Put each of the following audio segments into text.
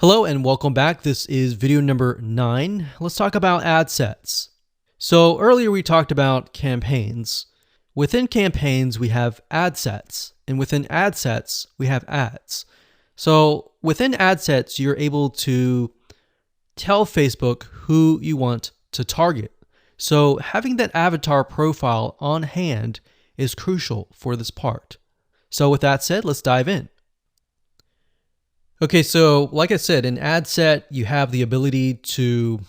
Hello and welcome back. This is video number 9. Let's talk about ad sets. So earlier we talked about campaigns. Within campaigns we have ad sets, and within ad sets we have ads. So within ad sets you're able to tell Facebook who you want to target. So having that avatar profile on hand is crucial for this part. So with that said, let's dive in. Okay, so like I said, in ad set, you have the ability to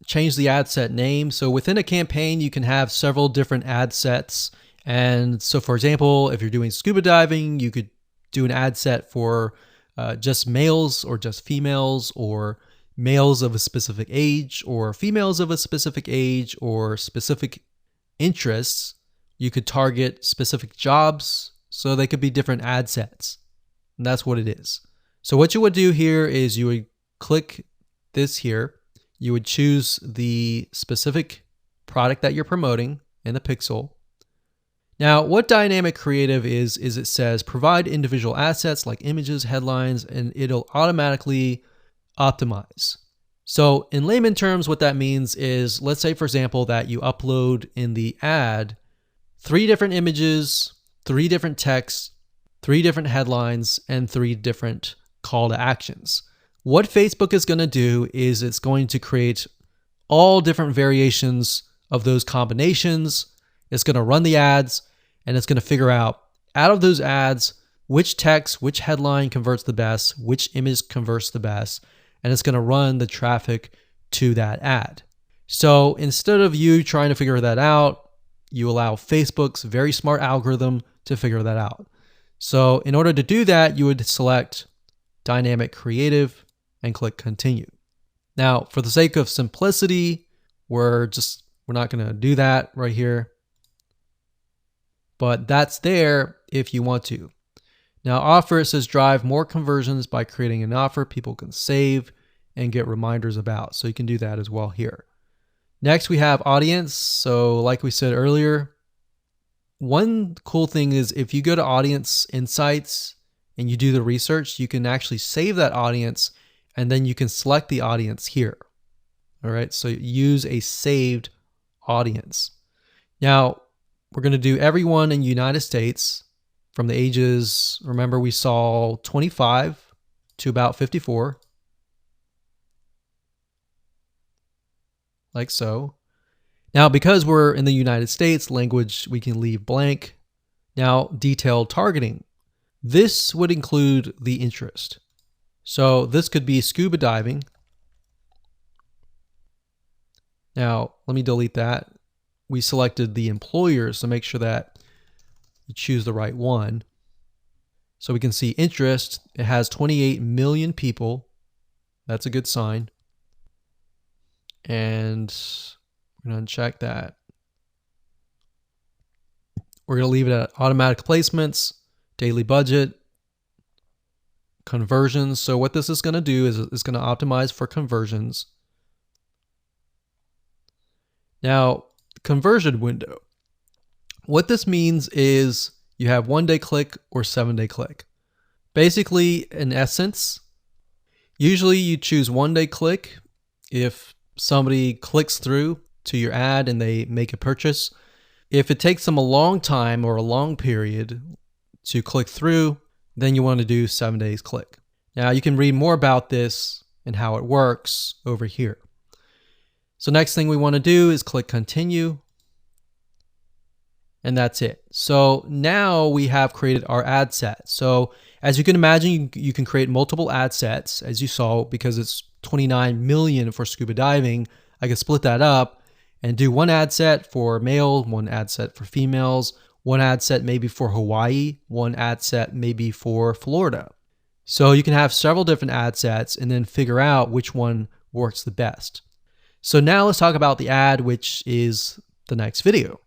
change the ad set name. So within a campaign, you can have several different ad sets. And so for example, if you're doing scuba diving, you could do an ad set for just males or just females, or males of a specific age or females of a specific age or specific interests. You could target specific jobs. So they could be different ad sets. And that's what it is. So what you would do here is you would click this here. You would choose the specific product that you're promoting in the pixel. Now, what Dynamic Creative is it says provide individual assets like images, headlines, and it'll automatically optimize. So in layman terms, what that means is, let's say, for example, that you upload in the ad 3 different images, 3 different texts, 3 different headlines, and 3 different call to actions. What Facebook is going to do is it's going to create all different variations of those combinations. It's going to run the ads, and it's going to figure out of those ads which text, which headline converts the best, which image converts the best, and it's going to run the traffic to that ad. So instead of you trying to figure that out, you allow Facebook's very smart algorithm to figure that out. So in order to do that, you would select Dynamic Creative and click Continue. Now, for the sake of simplicity, we're not going to do that right here, but that's there if you want to. Now, offer, it says drive more conversions by creating an offer people can save and get reminders about. So you can do that as well here. Next, we have audience. So like we said earlier, one cool thing is if you go to Audience Insights and you do the research, you can actually save that audience, and then you can select the audience here. All right, so use a saved audience. Now, we're going to do everyone in the United States from the ages, remember we saw 25 to about 54. Like so. Now, because we're in the United States, language we can leave blank. Now, detailed targeting. This would include the interest. So this could be scuba diving. Now, let me delete that. We selected the employer, so make sure that you choose the right one. So we can see interest. It has 28 million people. That's a good sign. And we're going to uncheck that. We're going to leave it at automatic placements. Daily budget, conversions. So what this is going to do is it's going to optimize for conversions. Now, conversion window. What this means is you have 1-day click or 7-day click. Basically, in essence, usually you choose 1-day click if somebody clicks through to your ad and they make a purchase. If it takes them a long time or a long period to click through, then you want to do 7 days click. Now you can read more about this and how it works over here. So next thing we want to do is click Continue. And that's it. So now we have created our ad set. So as you can imagine, you can create multiple ad sets, as you saw, because it's 29 million for scuba diving. I can split that up and do one ad set for male, one ad set for females, one ad set maybe for Hawaii, one ad set maybe for Florida. So you can have several different ad sets and then figure out which one works the best. So now let's talk about the ad, which is the next video.